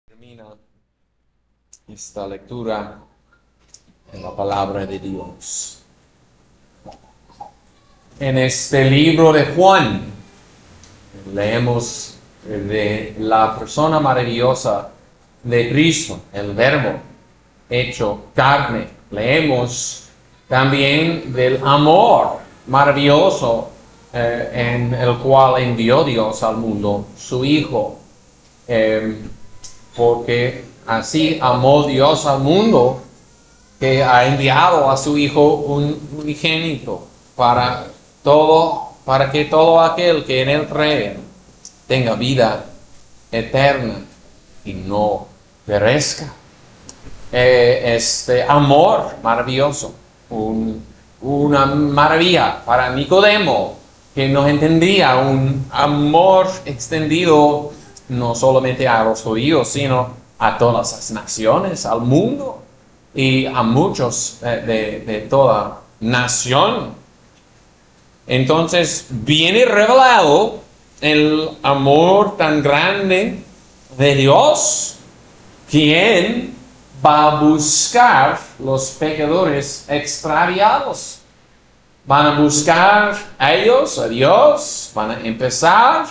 Termina esta lectura en la palabra de Dios. En este libro de Juan leemos de la persona maravillosa de Cristo, el Verbo hecho carne. Leemos también del amor maravilloso en el cual envió Dios al mundo su Hijo. Porque así amó Dios al mundo que ha enviado a su Hijo unigénito para que todo aquel que en él cree tenga vida eterna y no perezca. Este amor maravilloso, una maravilla para Nicodemo, que no entendía un amor extendido no solamente a los judíos, sino a todas las naciones, al mundo y a muchos de toda nación. Entonces viene revelado el amor tan grande de Dios, quien va a buscar los pecadores extraviados. Van a buscar a ellos, a Dios, van a empezar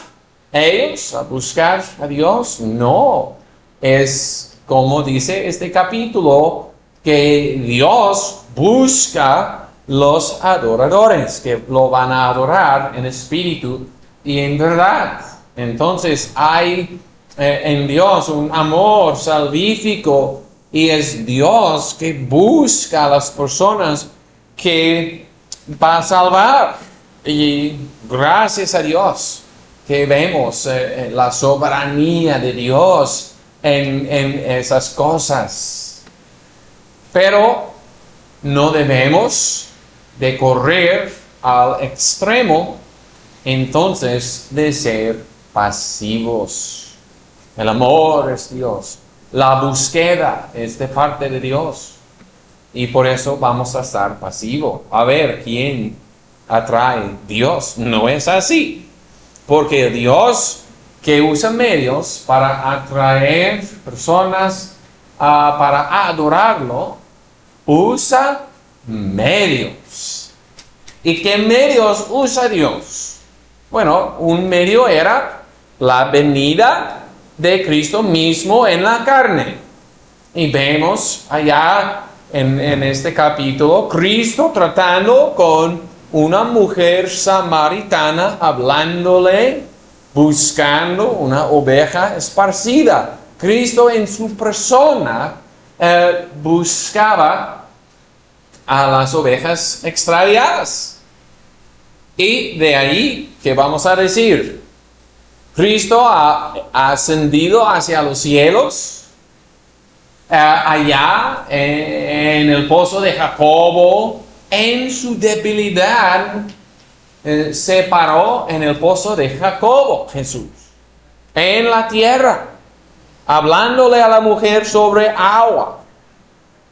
ellos a buscar a Dios. No, es como dice este capítulo, que Dios busca los adoradores, que lo van a adorar en espíritu y en verdad. Entonces hay en Dios un amor salvífico, y es Dios que busca a las personas que va a salvar. Y gracias a Dios que vemos la soberanía de Dios en esas cosas. Pero no debemos de correr al extremo entonces de ser pasivos. El amor es Dios. La búsqueda es de parte de Dios. Y por eso vamos a estar pasivos. A ver quién atrae Dios. No es así. Porque Dios, que usa medios para atraer personas para adorarlo, usa medios. ¿Y qué medios usa Dios? Bueno, un medio era la venida de Cristo mismo en la carne. Y vemos allá en este capítulo, Cristo tratando con una mujer samaritana, hablándole, buscando una oveja esparcida. Cristo en su persona buscaba a las ovejas extraviadas. Y de ahí, ¿qué vamos a decir? Cristo ha ascendido hacia los cielos, allá en el pozo de Jacobo, en su debilidad, se paró en el pozo de Jacobo, Jesús, en la tierra, hablándole a la mujer sobre agua.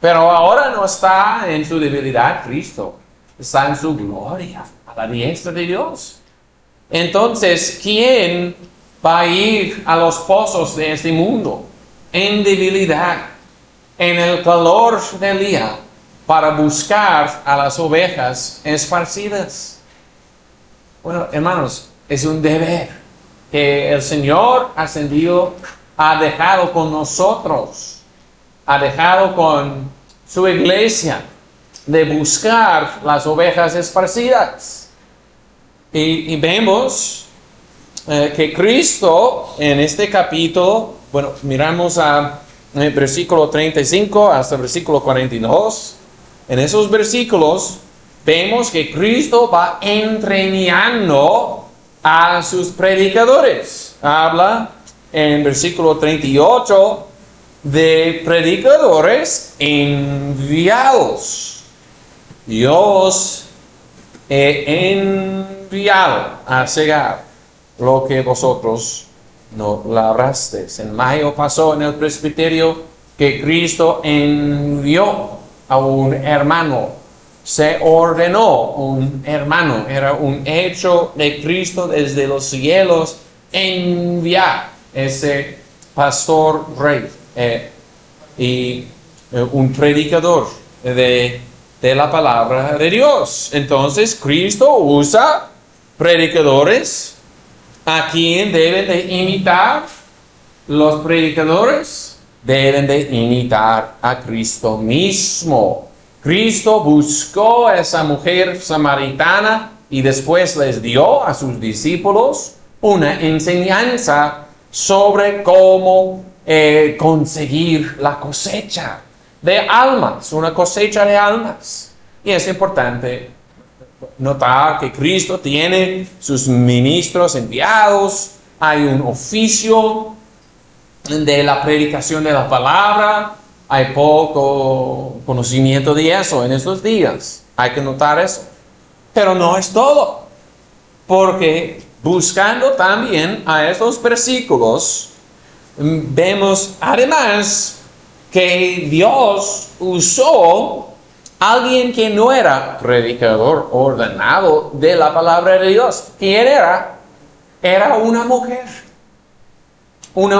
Pero ahora no está en su debilidad Cristo, está en su gloria, a la diestra de Dios. Entonces, ¿quién va a ir a los pozos de este mundo en debilidad, en el calor del día, para buscar a las ovejas esparcidas? Bueno, hermanos, es un deber que el Señor ascendido ha dejado con nosotros, ha dejado con su iglesia, de buscar las ovejas esparcidas. Y vemos que Cristo en este capítulo, bueno, miramos a versículo 35 hasta el versículo 42. En esos versículos vemos que Cristo va entrenando a sus predicadores. Habla en versículo 38 de predicadores enviados. Dios he enviado a cegar lo que vosotros no labrasteis. En mayo pasó en el presbiterio que Cristo envió a un hermano. Se ordenó un hermano. Era un hecho de Cristo desde los cielos enviar ese pastor rey y un predicador de la palabra de Dios. Entonces Cristo usa predicadores a quien deben de imitar. Los predicadores deben de imitar a Cristo mismo. Cristo buscó a esa mujer samaritana y después les dio a sus discípulos una enseñanza sobre cómo conseguir la cosecha de almas, una cosecha de almas. Y es importante notar que Cristo tiene sus ministros enviados, hay un oficio de la predicación de la palabra, hay poco conocimiento de eso en estos días, hay que notar eso. Pero no es todo, porque buscando también a estos versículos, vemos además que Dios usó a alguien que no era predicador ordenado de la palabra de Dios. ¿Quién era? Era una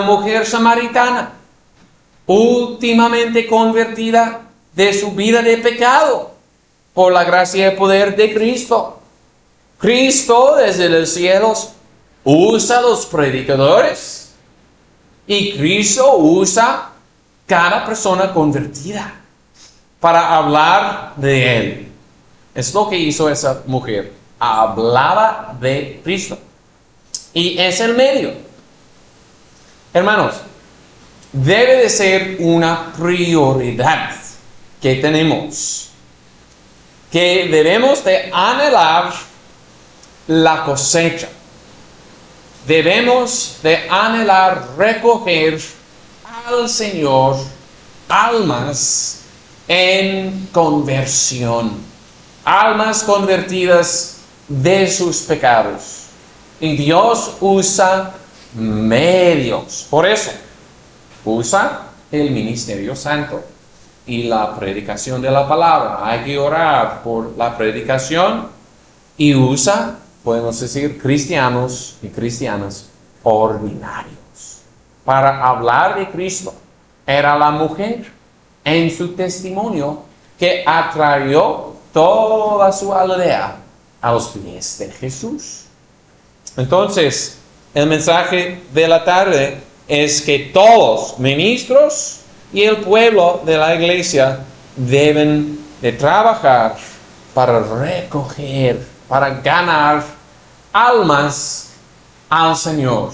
mujer samaritana, últimamente convertida de su vida de pecado por la gracia y poder de Cristo. Cristo desde los cielos usa los predicadores y Cristo usa cada persona convertida para hablar de Él. Es lo que hizo esa mujer. Hablaba de Cristo. Y es el medio. Hermanos, debe de ser una prioridad que tenemos. Que debemos de anhelar la cosecha. Debemos de anhelar recoger al Señor almas en conversión, almas convertidas de sus pecados. Y Dios usa medios. Por eso, usa el ministerio santo y la predicación de la palabra. Hay que orar por la predicación y usa, podemos decir, cristianos y cristianas ordinarios para hablar de Cristo. Era la mujer en su testimonio que atrayó toda su aldea a los pies de Jesús. Entonces, el mensaje de la tarde es que todos, ministros y el pueblo de la iglesia, deben de trabajar para recoger, para ganar almas al Señor.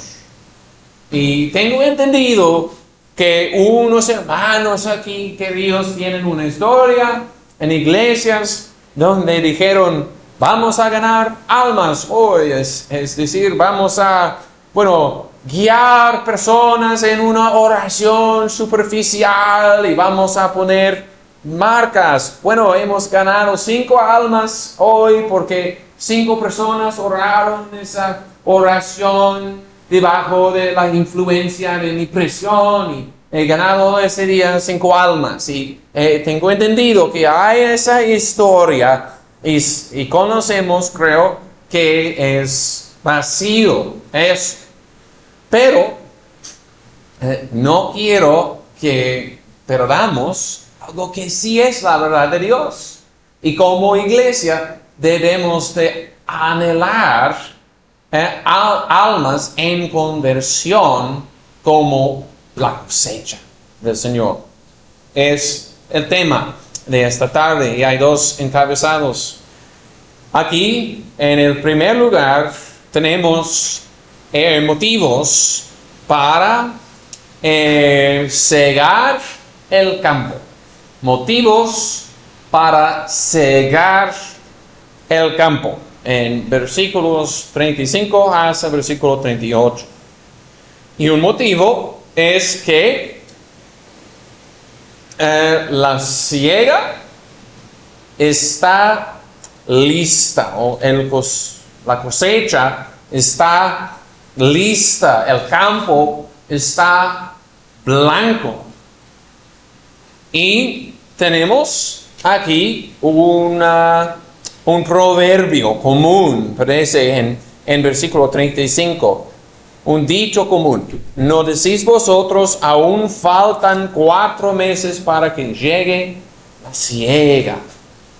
Y tengo entendido que unos hermanos aquí queridos tienen una historia en iglesias donde dijeron, vamos a ganar almas hoy, es decir, vamos a, guiar personas en una oración superficial y vamos a poner marcas. Hemos ganado 5 almas hoy porque 5 personas oraron esa oración debajo de la influencia de mi presión y he ganado ese día 5 almas. Y tengo entendido que hay esa historia y conocemos, creo, que es vacío eso. Pero no quiero que perdamos algo que sí es la verdad de Dios. Y como iglesia debemos de anhelar almas en conversión como la cosecha del Señor. Es el tema de esta tarde y hay 2 encabezados. Aquí, en el primer lugar, tenemos motivos para cegar el campo. Motivos para cegar el campo. En versículos 35 hasta versículo 38. Y un motivo es que la siega está lista, o la cosecha está lista, el campo está blanco. Y tenemos aquí un proverbio común, parece en versículo 35. un dicho común. ¿No decís vosotros, aún faltan 4 meses para que llegue la siega?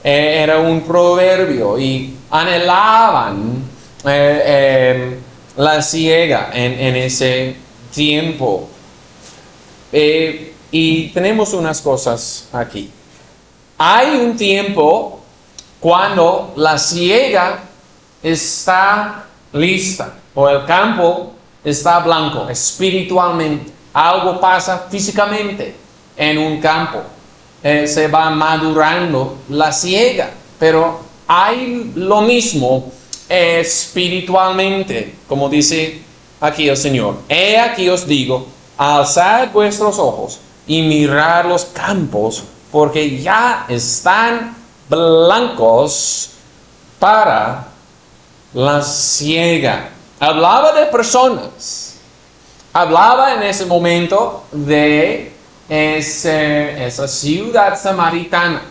Era un proverbio y anhelaban la siega en ese tiempo. Y tenemos unas cosas aquí. Hay un tiempo cuando la siega está lista o el campo está blanco espiritualmente. Algo pasa físicamente en un campo. Se va madurando la siega, pero hay lo mismo espiritualmente, como dice aquí el Señor. He aquí os digo, alzad vuestros ojos y mirad los campos, porque ya están blancos para la siega. Hablaba de personas. Hablaba en ese momento de esa ciudad samaritana.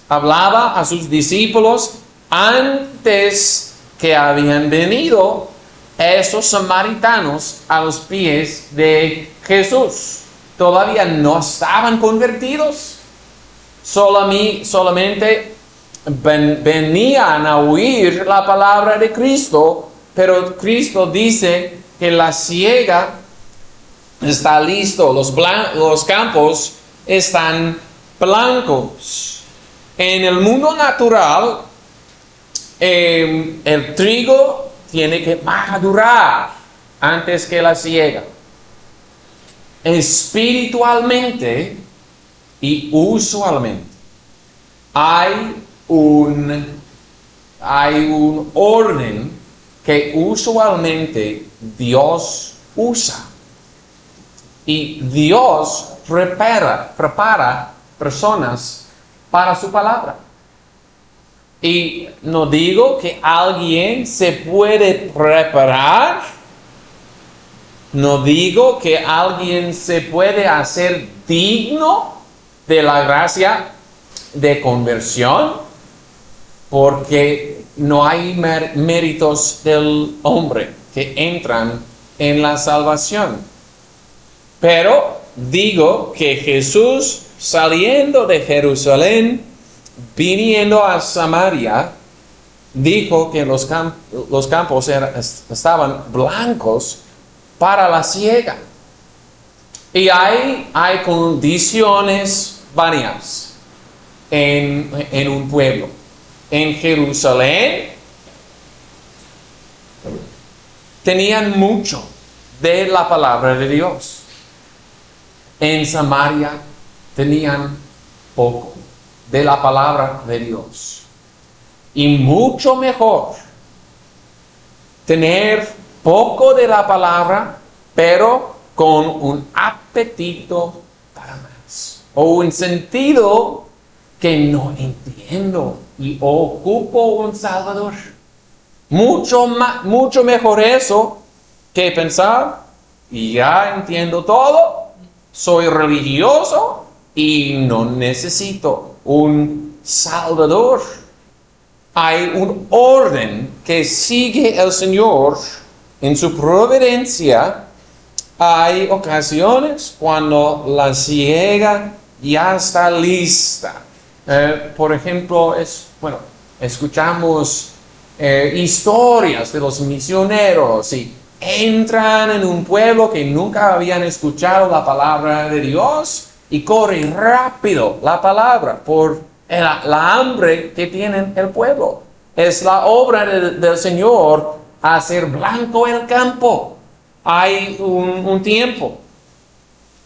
Hablaba a sus discípulos antes que habían venido esos samaritanos a los pies de Jesús. Todavía no estaban convertidos. Solamente venían a oír la palabra de Cristo. Pero Cristo dice que la siega está listo, los campos están blancos. En el mundo natural, el trigo tiene que madurar antes que la siega. Espiritualmente y usualmente hay un orden que usualmente Dios usa. Y Dios prepara personas para su palabra. Y no digo que alguien se puede preparar. No digo que alguien se puede hacer digno de la gracia de conversión, porque no hay méritos del hombre que entran en la salvación. Pero digo que Jesús, saliendo de Jerusalén, viniendo a Samaria, dijo que los campos estaban blancos para la siega. Y hay condiciones varias en un pueblo. En Jerusalén tenían mucho de la palabra de Dios. En Samaria tenían poco de la palabra de Dios. Y mucho mejor tener poco de la palabra, pero con un apetito para más. O un sentido que no entiendo y ocupo un Salvador. Mucho mejor eso que pensar, y ya entiendo todo, soy religioso y no necesito un Salvador. Hay un orden que sigue el Señor en su providencia. Hay ocasiones cuando la siega ya está lista. Por ejemplo, escuchamos historias de los misioneros y entran en un pueblo que nunca habían escuchado la palabra de Dios y corren rápido la palabra por la hambre que tienen el pueblo. Es la obra del Señor hacer blanco el campo. Hay un tiempo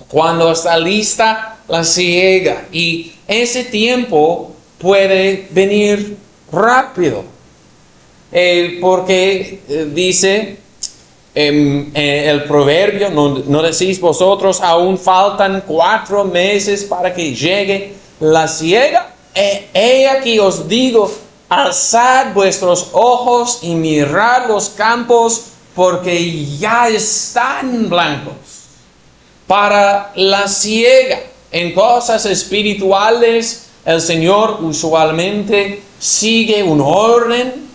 cuando está lista la siega, y ese tiempo puede venir rápido, porque dice el proverbio, no decís vosotros, aún faltan 4 meses para que llegue la siega. He aquí os digo, alzad vuestros ojos y mirad los campos, porque ya están blancos para la siega. En cosas espirituales, el Señor usualmente sigue un orden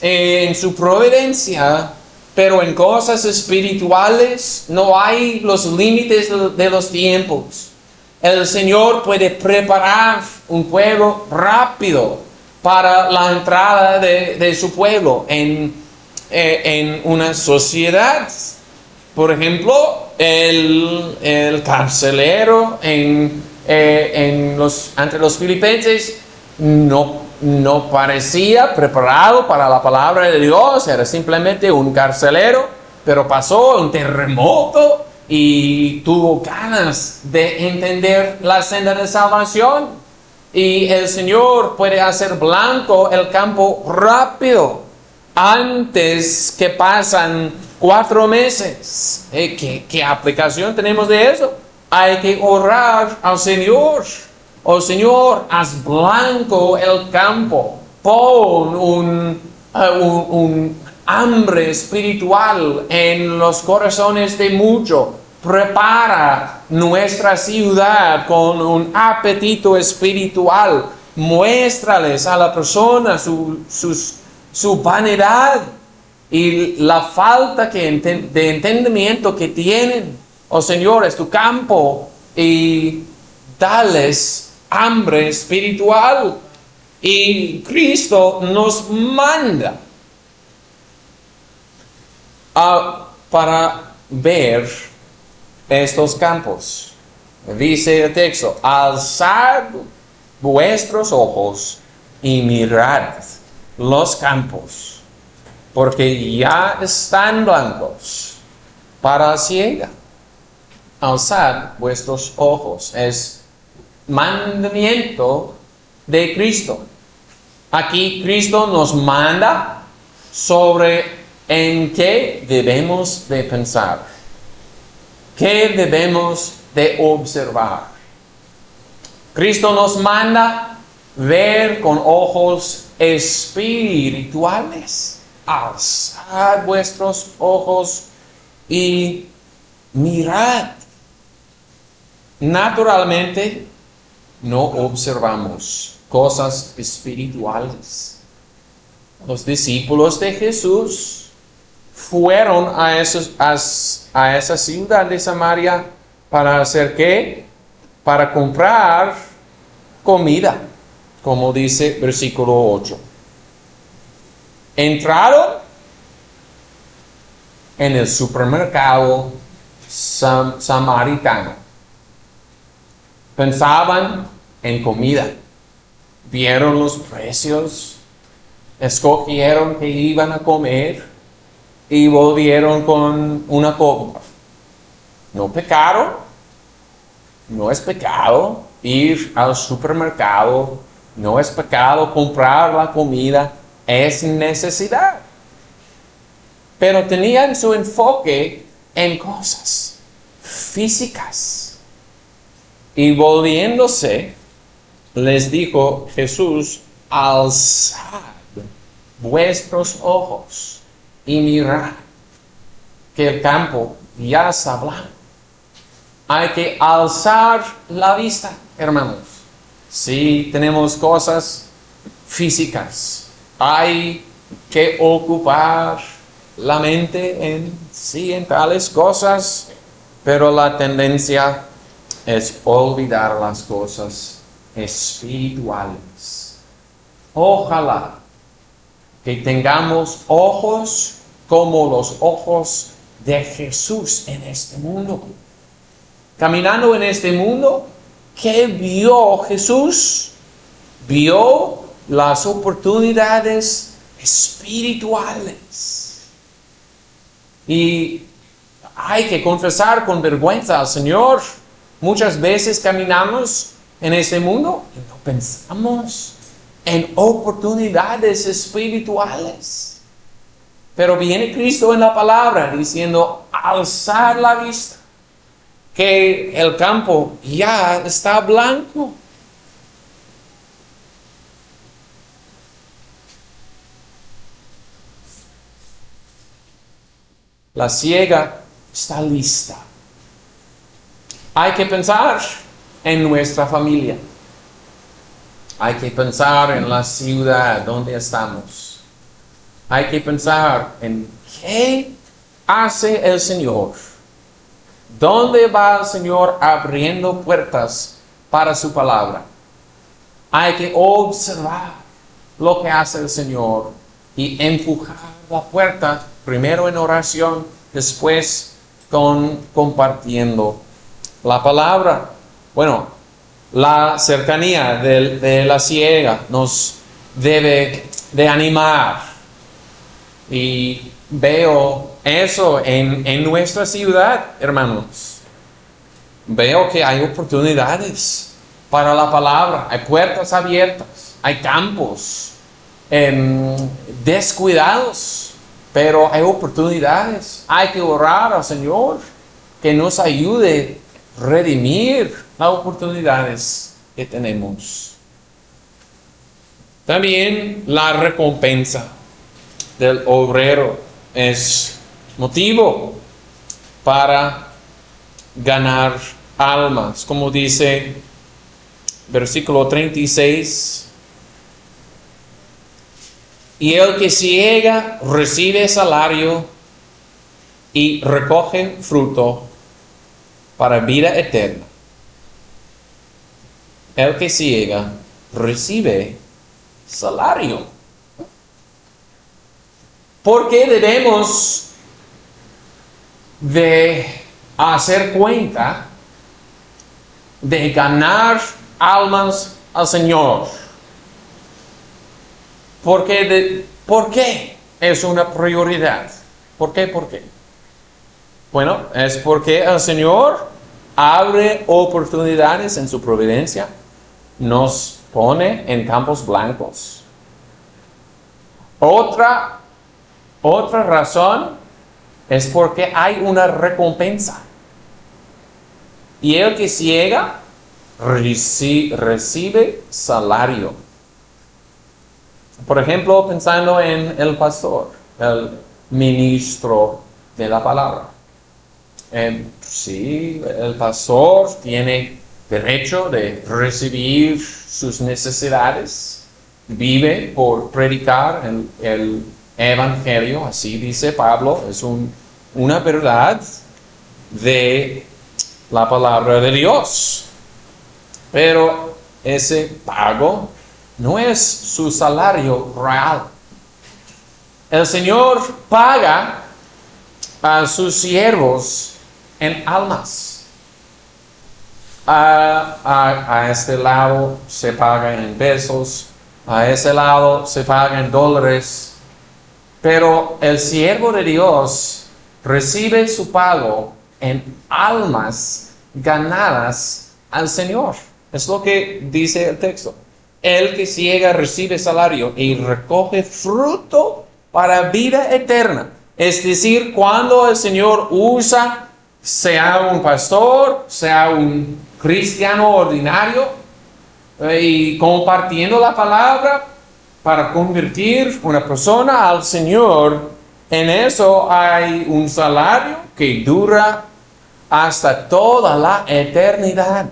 en su providencia Pero en cosas espirituales no hay los límites de los tiempos. El Señor puede preparar un pueblo rápido para la entrada de su pueblo en una sociedad. Por ejemplo, el carcelero entre los filipenses no parecía preparado para la palabra de Dios, era simplemente un carcelero, pero pasó un terremoto y tuvo ganas de entender la senda de salvación. Y el Señor puede hacer blanco el campo rápido, antes que pasan 4 meses. ¿Qué aplicación tenemos de eso? Hay que orar al Señor. Oh Señor, haz blanco el campo. Pon un hambre espiritual en los corazones de muchos. Prepara nuestra ciudad con un apetito espiritual. Muéstrales a la persona su vanidad y la falta de entendimiento que tienen. Oh Señor, es tu campo, y dales hambre espiritual. Y Cristo nos manda para ver estos campos. Dice el texto: alzad vuestros ojos y mirad los campos, porque ya están blancos para la siega. Alzad vuestros ojos es mandamiento de Cristo. Aquí Cristo nos manda sobre en qué debemos de pensar, qué debemos de observar. Cristo nos manda ver con ojos espirituales. Alzad vuestros ojos y mirad. Naturalmente, no observamos cosas espirituales. Los discípulos de Jesús fueron a esa ciudad de Samaria para hacer ¿qué? Para comprar comida, como dice versículo 8. Entraron en el supermercado samaritano. Pensaban en comida, vieron los precios, escogieron que iban a comer y volvieron con una compra. No pecaron, no es pecado ir al supermercado, no es pecado comprar la comida, es necesidad. Pero tenían su enfoque en cosas físicas. Y volviéndose, les dijo Jesús: alzad vuestros ojos y mirad que el campo ya está blanco. Hay que alzar la vista, hermanos. Si tenemos cosas físicas, hay que ocupar la mente en tales cosas, pero la tendencia es olvidar las cosas espirituales. Ojalá que tengamos ojos como los ojos de Jesús en este mundo. Caminando en este mundo, ¿qué vio Jesús? Vio las oportunidades espirituales. Y hay que confesar con vergüenza al Señor. Muchas veces caminamos en este mundo y no pensamos en oportunidades espirituales. Pero viene Cristo en la palabra diciendo: alzar la vista, que el campo ya está blanco. La siega está lista. Hay que pensar en nuestra familia. Hay que pensar en la ciudad donde estamos. Hay que pensar en qué hace el Señor? ¿Dónde va el Señor abriendo puertas para su palabra? Hay que observar lo que hace el Señor y empujar la puerta, primero en oración, después compartiendo la palabra. Bueno, la cercanía de la ciega nos debe de animar. Y veo eso en nuestra ciudad, hermanos. Veo que hay oportunidades para la palabra, hay puertas abiertas, hay campos descuidados, pero hay oportunidades. Hay que orar al Señor que nos ayude a redimir las oportunidades que tenemos. También la recompensa del obrero es motivo para ganar almas, como dice versículo 36. Y el que siega recibe salario y recoge fruto para vida eterna. El que siega recibe salario. ¿Por qué debemos de hacer cuenta de ganar almas al Señor? ¿Por qué es una prioridad? ¿Por qué? Bueno, es porque el Señor abre oportunidades en su providencia, nos pone en campos blancos. Otra razón es porque hay una recompensa. Y el que ciega recibe salario. Por ejemplo, pensando en el pastor, el ministro de la palabra. Sí, el pastor tiene derecho de recibir sus necesidades. Vive por predicar el evangelio, así dice Pablo, es una verdad de la palabra de Dios. Pero ese pago no es su salario real. El Señor paga a sus siervos en almas. A este lado se paga en pesos, a ese lado se paga en dólares. Pero el siervo de Dios recibe su pago en almas ganadas al Señor. Es lo que dice el texto. El que ciega recibe salario y recoge fruto para vida eterna. Es decir, cuando el Señor usa, sea un pastor, sea un cristiano ordinario, y compartiendo la palabra para convertir una persona al Señor, en eso hay un salario que dura hasta toda la eternidad.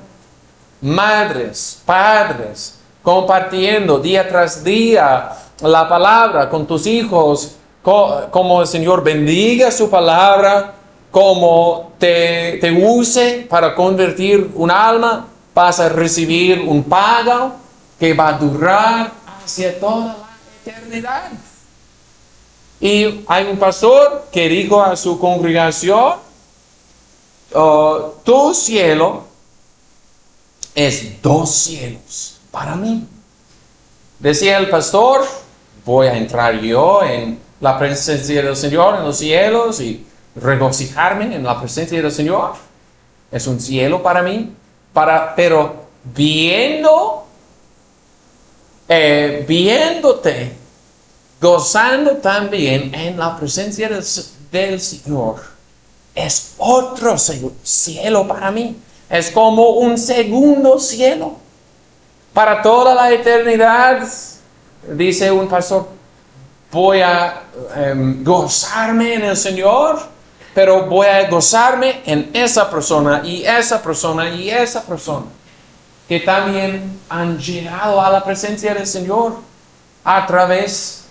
Madres, padres, compartiendo día tras día la palabra con tus hijos, como el Señor bendiga su palabra, como te use para convertir un alma, vas a recibir un pago que va a durar hacia toda la eternidad. Y hay un pastor que dijo a su congregación, tu cielo es 2 cielos para mí. Decía el pastor, voy a entrar yo en la presencia del Señor en los cielos y regocijarme en la presencia del Señor. Es un cielo para mí, pero viéndote, gozando también en la presencia del Señor, es otro cielo para mí. Es como un segundo cielo. Para toda la eternidad, dice un pastor, voy a gozarme en el Señor, pero voy a gozarme en esa persona y esa persona y esa persona, que también han llegado a la presencia del Señor a través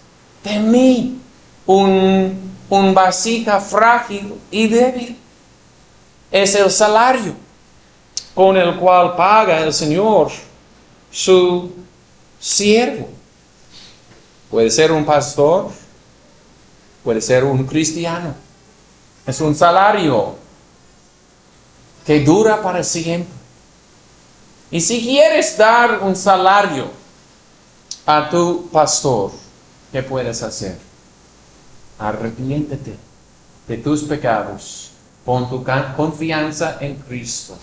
de mí. un vasija frágil y débil. Es el salario con el cual paga el Señor su siervo. Puede ser un pastor, puede ser un cristiano. Es un salario que dura para siempre. Y si quieres dar un salario a tu pastor, ¿qué puedes hacer? Arrepiéntete de tus pecados. Pon tu confianza en Cristo.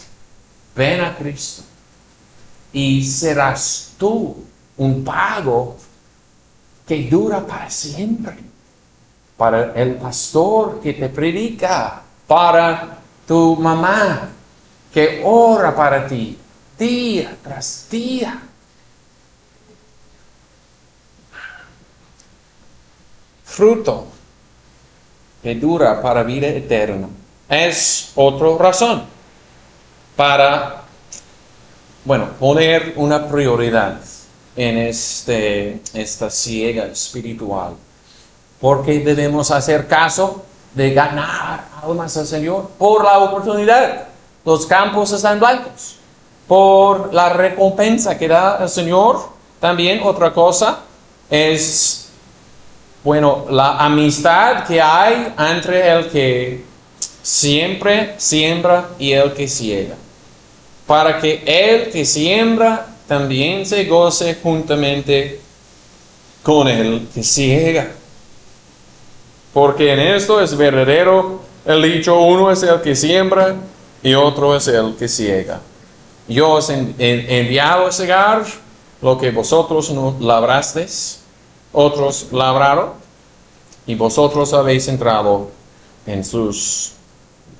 Ven a Cristo. Y serás tú un pago que dura para siempre. Para el pastor que te predica. Para tu mamá que ora para ti día tras día. Fruto que dura para vida eterna. Es otra razón para, poner una prioridad en esta ciega espiritual. Porque debemos hacer caso de ganar almas al Señor por la oportunidad. Los campos están blancos. Por la recompensa que da el Señor. También otra cosa es, la amistad que hay entre el que siempre siembra y el que ciega. Para que el que siembra también se goce juntamente con el que ciega. Porque en esto es verdadero el dicho, uno es el que siembra y otro es el que ciega. Yo os he enviado a cegar lo que vosotros no labrasteis, otros labraron, y vosotros habéis entrado en sus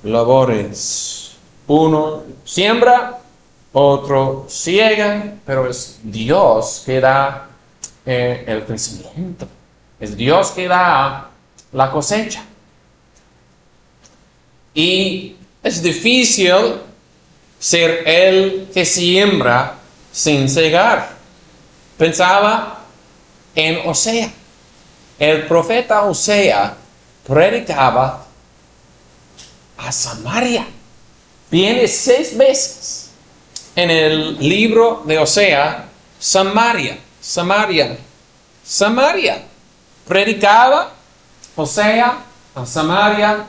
labores. Uno siembra, otro ciega, pero es Dios que da el crecimiento. Es Dios que da la cosecha. Y es difícil ser el que siembra sin cegar. Pensaba en Osea. El profeta Osea predicaba a Samaria. Viene 6 veces en el libro de Osea, Samaria. Predicaba Osea a Samaria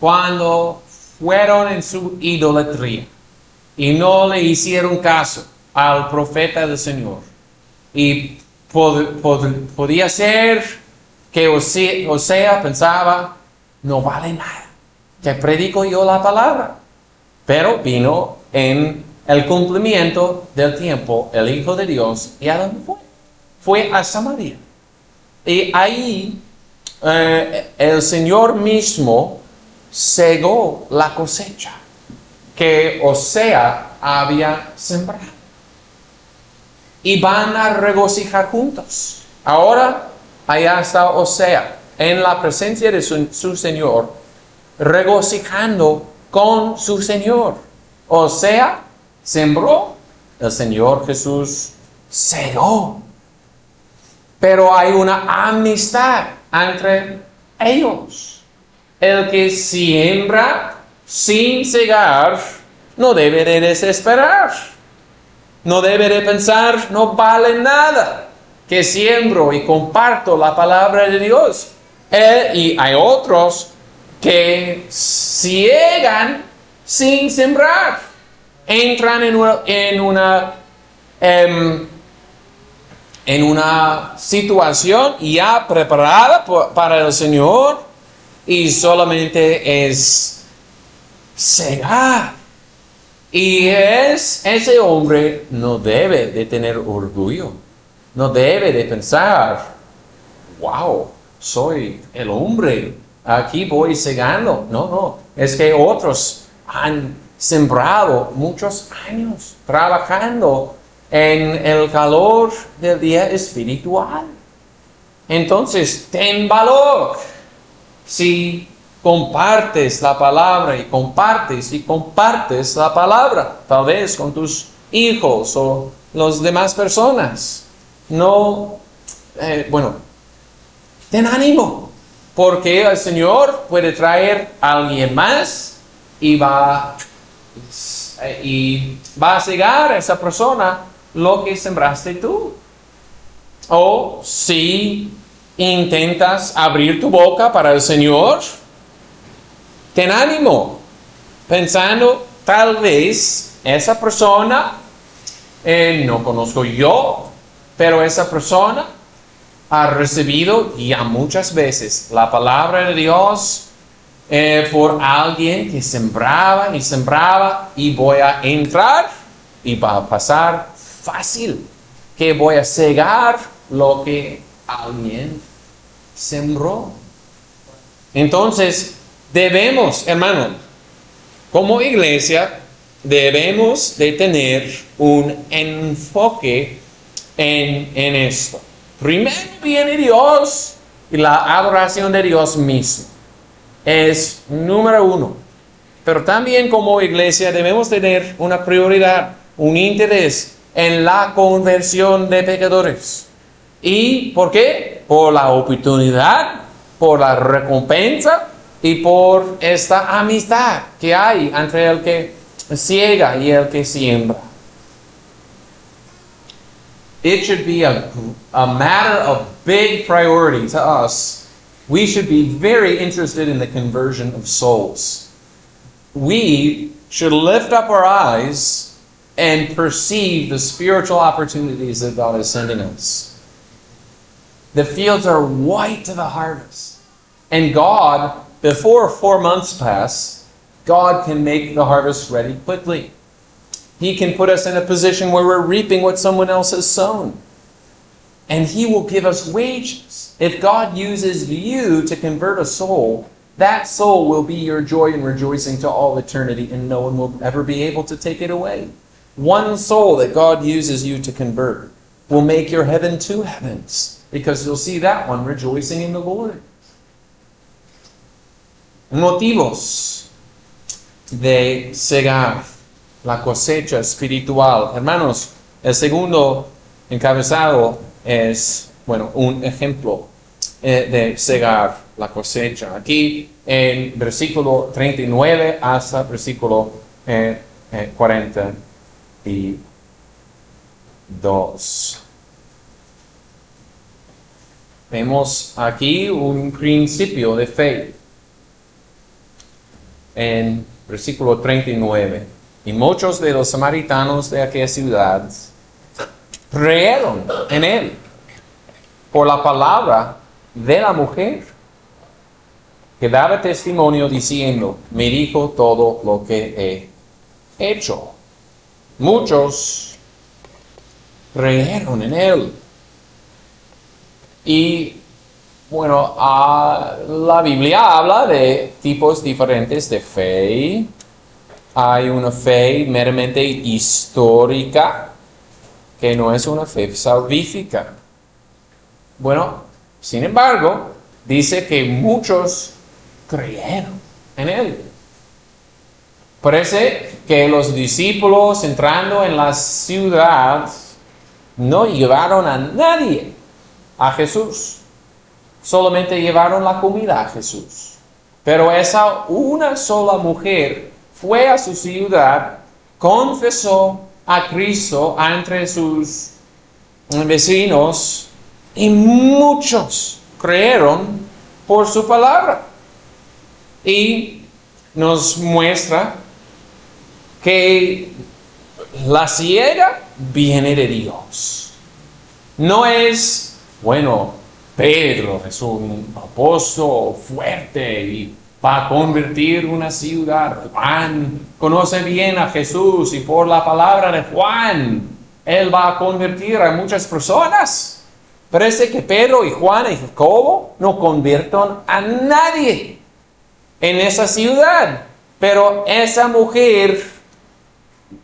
cuando fueron en su idolatría y no le hicieron caso al profeta del Señor. Y podía ser que Osea pensaba, no vale nada, que predico yo la palabra. Pero vino en el cumplimiento del tiempo el Hijo de Dios. ¿Y a dónde fue? Fue a Samaria. Y ahí el Señor mismo cegó la cosecha que Osea había sembrado. Y van a regocijar juntos. Ahora, allá está Osea, en la presencia de su Señor, regocijando con su Señor. Osea sembró, el Señor Jesús cegó. Pero hay una amistad entre ellos. El que siembra sin cegar no debe de desesperar. No debe de pensar, no vale nada que siembro y comparto la palabra de Dios. Y hay otros que ciegan sin sembrar. Entran en una situación ya preparada para el Señor y solamente es cegar. Y ese hombre no debe de tener orgullo, no debe de pensar, wow, soy el hombre, aquí voy cegando. No, es que otros han sembrado muchos años trabajando en el calor del día espiritual. Entonces, ten valor. Si compartes la palabra y compartes la palabra, tal vez con tus hijos o las demás personas. Ten ánimo. Porque el Señor puede traer a alguien más y va a cegar a esa persona lo que sembraste tú. O si intentas abrir tu boca para el Señor, ten ánimo, pensando tal vez esa persona, no conozco yo, pero esa persona ha recibido ya muchas veces la palabra de Dios por alguien que sembraba y voy a entrar y va a pasar fácil, que voy a cegar lo que alguien sembró. Entonces, debemos, hermano, como iglesia, debemos de tener un enfoque en esto. Primero viene Dios y la adoración de Dios mismo. Es número uno. Pero también como iglesia debemos tener una prioridad, un interés en la conversión de pecadores. ¿Y por qué? Por la oportunidad, por la recompensa y por esta amistad que hay entre el que ciega y el que siembra. It should be a matter of big priority to us. We should be very interested in the conversion of souls. We should lift up our eyes and perceive the spiritual opportunities that God is sending us. The fields are white to the harvest. And God, before 4 months pass, God can make the harvest ready quickly. He can put us in a position where we're reaping what someone else has sown. And He will give us wages. If God uses you to convert a soul, that soul will be your joy and rejoicing to all eternity, and no one will ever be able to take it away. One soul that God uses you to convert will make your heaven 2 heavens, because you'll see that one rejoicing in the Lord. Motivos de cegar la cosecha espiritual. Hermanos, el segundo encabezado es, un ejemplo de cegar la cosecha. Aquí en versículo 39 hasta versículo 42. Vemos aquí un principio de fe. En versículo 39. Y muchos de los samaritanos de aquella ciudad creyeron en él por la palabra de la mujer que daba testimonio diciendo, me dijo todo lo que he hecho. Muchos creyeron en él. Y la Biblia habla de tipos diferentes de fe. Hay una fe meramente histórica, que no es una fe salvífica. Sin embargo, dice que muchos creyeron en él. Parece que los discípulos entrando en la ciudad no llevaron a nadie a Jesús. Solamente llevaron la comida a Jesús. Pero esa una sola mujer fue a su ciudad, confesó a Cristo entre sus vecinos y muchos creyeron por su palabra. Y nos muestra que la ciega viene de Dios. No es, Pedro es un apóstol fuerte y va a convertir una ciudad. Juan conoce bien a Jesús y por la palabra de Juan, él va a convertir a muchas personas. Parece que Pedro y Juan y Jacobo no convierten a nadie en esa ciudad. Pero esa mujer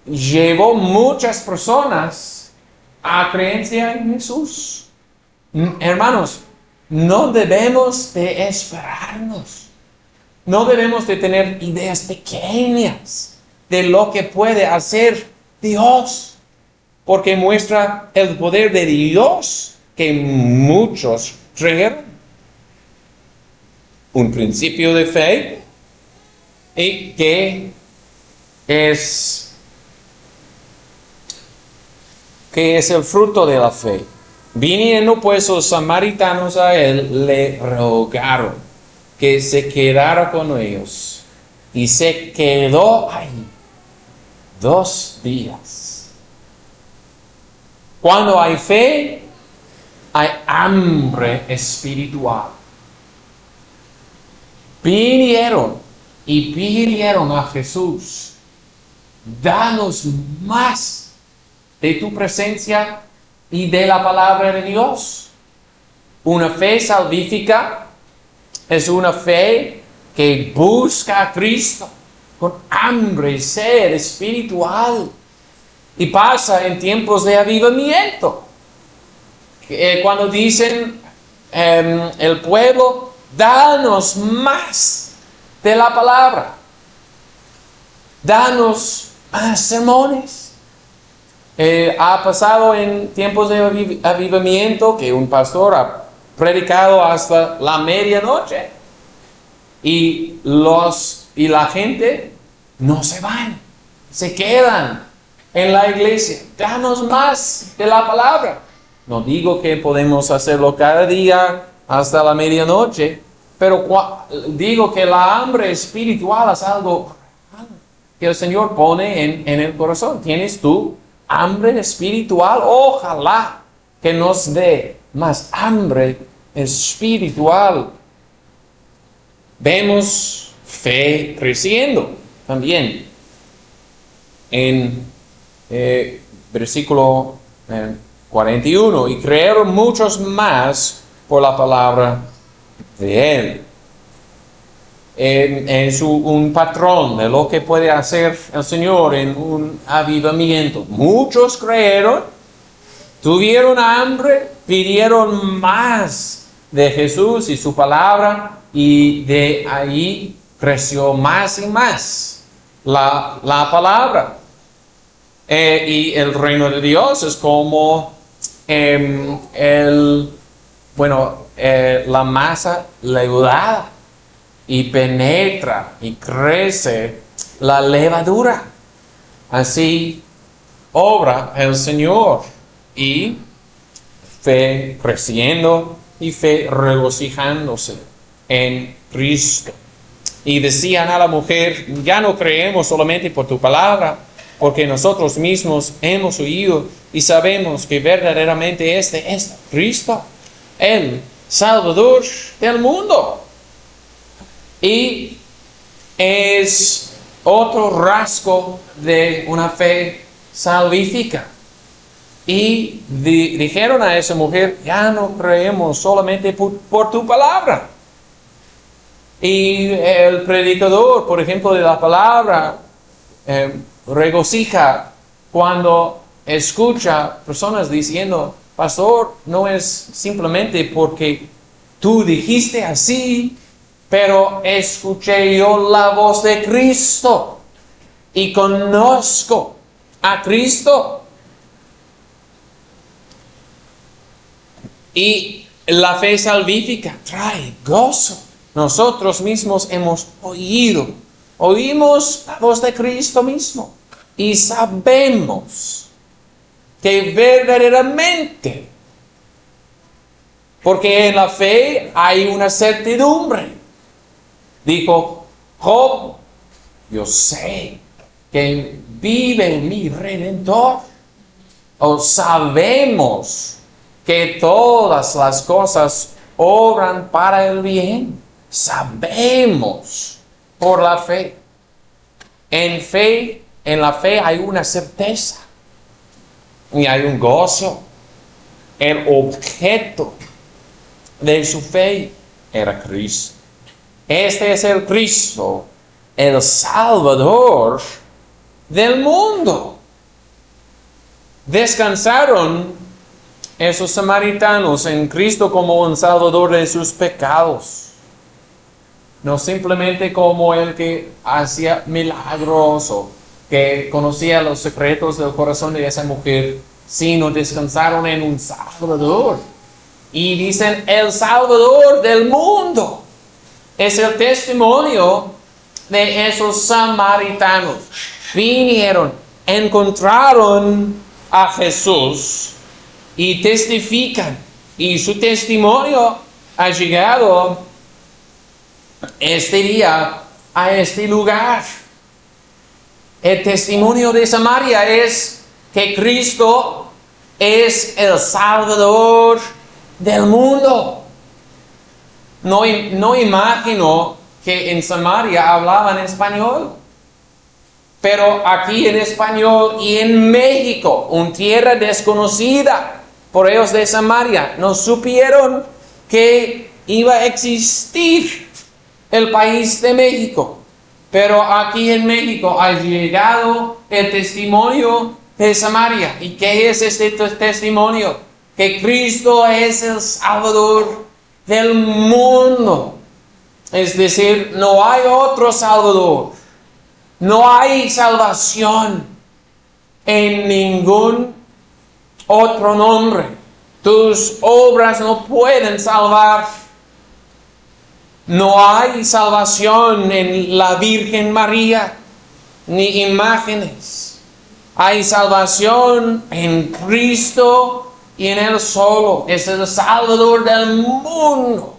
llevó muchas personas a creencia en Jesús. Hermanos, no debemos de esperarnos. No debemos de tener ideas pequeñas de lo que puede hacer Dios, porque muestra el poder de Dios que muchos creyeron. un principio de fe y que es el fruto de la fe. Viniendo pues los samaritanos a él, le rogaron que se quedara con ellos. Y se quedó ahí 2 días. Cuando hay fe, hay hambre espiritual. Vinieron y pidieron a Jesús: danos más de tu presencia y de la palabra de Dios. Una fe salvífica es una fe que busca a Cristo con hambre y sed espiritual. Y pasa en tiempos de avivamiento. Cuando dicen el pueblo: danos más de la palabra. Danos más sermones. Ha pasado en tiempos de avivamiento que un pastor ha predicado hasta la medianoche. Y la gente no se van, se quedan en la iglesia. Danos más de la palabra. No digo que podemos hacerlo cada día hasta la medianoche, pero digo que la hambre espiritual es algo que el Señor pone en el corazón. ¿Tienes tú hambre espiritual? Ojalá que nos dé más hambre espiritual. Vemos fe creciendo también en versículo 41. Y creyeron muchos más por la palabra de él. Es un patrón de lo que puede hacer el Señor en un avivamiento. Muchos creyeron, tuvieron hambre, pidieron más de Jesús y su palabra, y de ahí creció más y más la palabra. Y el reino de Dios es como la masa leudada, y penetra y crece la levadura. Así obra el Señor, y fe creciendo y fe regocijándose en Cristo. Y decían a la mujer: ya no creemos solamente por tu palabra, porque nosotros mismos hemos oído y sabemos que verdaderamente este es Cristo, el Salvador del mundo. Y es otro rasgo de una fe salvífica. Y dijeron a esa mujer: ya no creemos solamente por tu palabra. Y el predicador, por ejemplo, de la palabra, regocija cuando escucha personas diciendo: pastor, no es simplemente porque tú dijiste así, pero escuché yo la voz de Cristo y conozco a Cristo. Y la fe salvífica trae gozo. Nosotros mismos hemos oímos la voz de Cristo mismo, y sabemos que verdaderamente, porque en la fe hay una certidumbre. Dijo Job: yo sé que vive mi Redentor. O sabemos que todas las cosas obran para el bien. Sabemos por la fe. En la fe hay una certeza y hay un gozo. El objeto de su fe era Cristo. Este es el Cristo, el Salvador del mundo. Descansaron esos samaritanos en Cristo como un Salvador de sus pecados. No simplemente como el que hacía milagros o que conocía los secretos del corazón de esa mujer, sino descansaron en un Salvador. Y dicen: el Salvador del mundo. Es el testimonio de esos samaritanos. Vinieron, encontraron a Jesús y testifican. Y su testimonio ha llegado este día a este lugar. El testimonio de Samaria es que Cristo es el Salvador del mundo. No imagino que en Samaria hablaban español, pero aquí en español y en México, una tierra desconocida por ellos de Samaria, no supieron que iba a existir el país de México. Pero aquí en México ha llegado el testimonio de Samaria. ¿Y qué es este testimonio? Que Cristo es el Salvador del mundo. Es decir, no hay otro Salvador. No hay salvación en ningún otro nombre. Tus obras no pueden salvar. No hay salvación en la Virgen María, ni imágenes. Hay salvación en Cristo y en Él solo. Es el Salvador del mundo.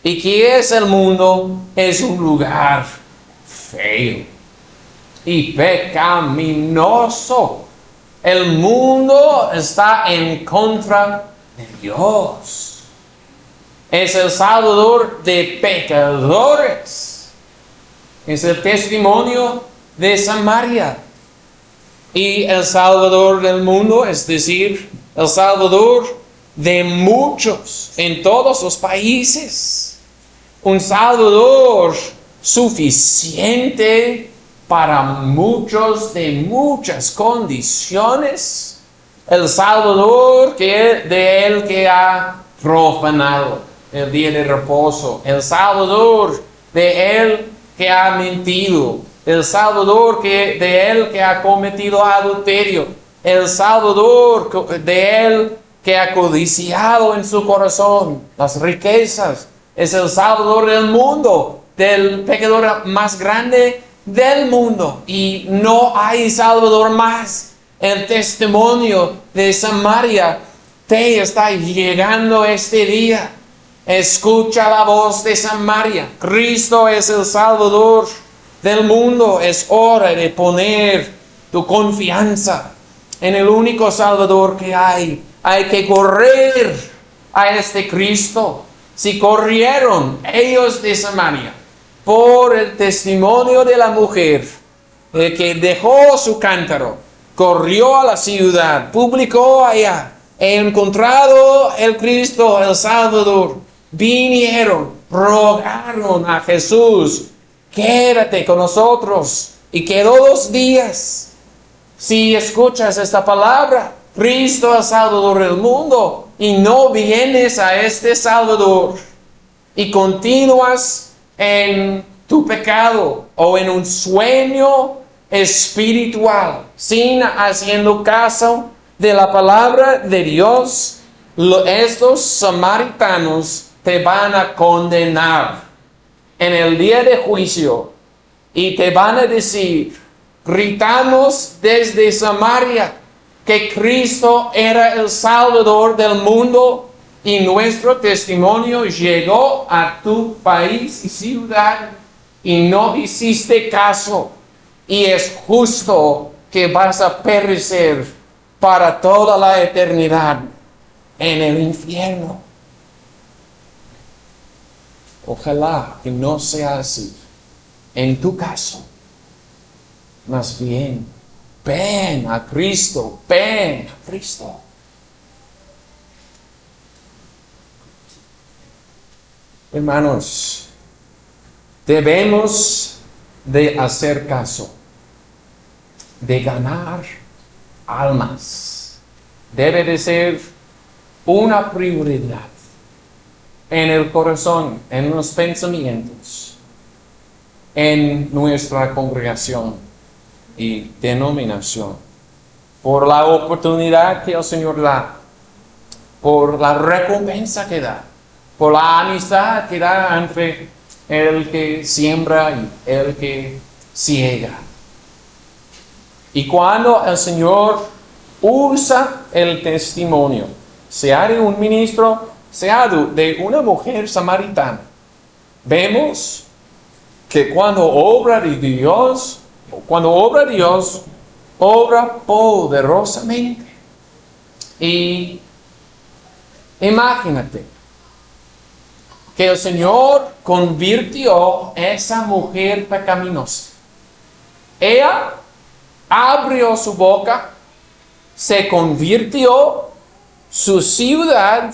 ¿Y qué es el mundo? Es un lugar feo y pecaminoso. El mundo está en contra de Dios. Es el Salvador de pecadores. Es el testimonio de Samaria. Y el Salvador del mundo, es decir, el Salvador de muchos en todos los países. Un Salvador suficiente para muchos de muchas condiciones. El Salvador de él que ha profanado el día de reposo, el Salvador de él que ha mentido, el Salvador de él que ha cometido adulterio, el Salvador de él que ha codiciado en su corazón las riquezas, es el Salvador del mundo, del pecador más grande del mundo, y no hay Salvador más. El testimonio de Samaria te está llegando este día. Escucha la voz de Samaria. Cristo es el Salvador del mundo. Es hora de poner tu confianza en el único Salvador que hay. Hay que correr a este Cristo. Si corrieron ellos de Samaria por el testimonio de la mujer que dejó su cántaro, corrió a la ciudad, publicó allá, he encontrado el Cristo, el Salvador. Vinieron, rogaron a Jesús, quédate con nosotros. Y quedó 2 días. Si escuchas esta palabra, Cristo el Salvador del mundo, y no vienes a este Salvador, y continúas en tu pecado o en un sueño espiritual, sin haciendo caso de la palabra de Dios, estos samaritanos te van a condenar en el día de juicio y te van a decir: gritamos desde Samaria que Cristo era el Salvador del mundo y nuestro testimonio llegó a tu país y ciudad y no hiciste caso, y es justo que vas a perecer para toda la eternidad en el infierno. Ojalá que no sea así en tu caso. Más bien, ven a Cristo, ven a Cristo. Hermanos, debemos de hacer caso, de ganar almas. Debe de ser una prioridad en el corazón, en los pensamientos, en nuestra congregación y denominación, por la oportunidad que el Señor da, por la recompensa que da, por la amistad que da el que siembra y el que ciega. Y cuando el Señor usa el testimonio, sea de un ministro, sea de una mujer samaritana, vemos que cuando obra Dios, obra poderosamente. Y imagínate que el Señor convirtió a esa mujer pecaminosa. Ella abrió su boca, se convirtió su ciudad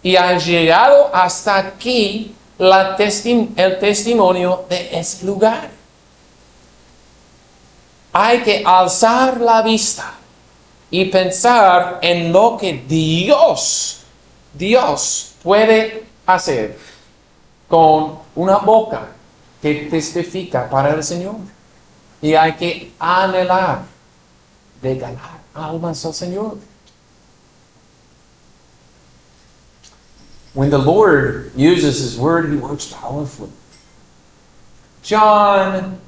y ha llegado hasta aquí el testimonio de ese lugar. Hay que alzar la vista y pensar en lo que Dios puede hacer con una boca que testifica para el Señor. Y hay que anhelar de ganar almas al Señor. When the Lord uses His Word, He works powerfully. John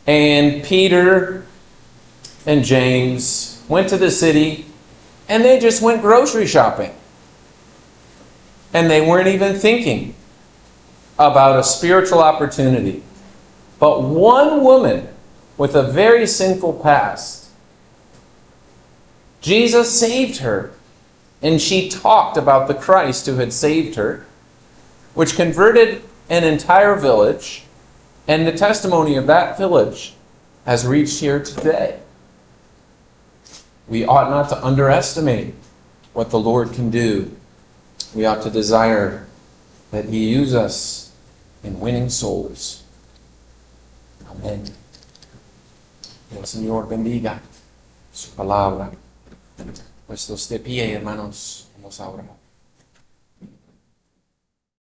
and Peter and James went to the city and they just went grocery shopping. And they weren't even thinking about a spiritual opportunity. But one woman with a very sinful past, Jesus saved her. And she talked about the Christ who had saved her, which converted an entire village. And the testimony of that village has reached here today. We ought not to underestimate what the Lord can do. We ought to desire that He use us in winning souls. Amén. El Señor bendiga su palabra. Puestos de pie, hermanos, vamos a orar.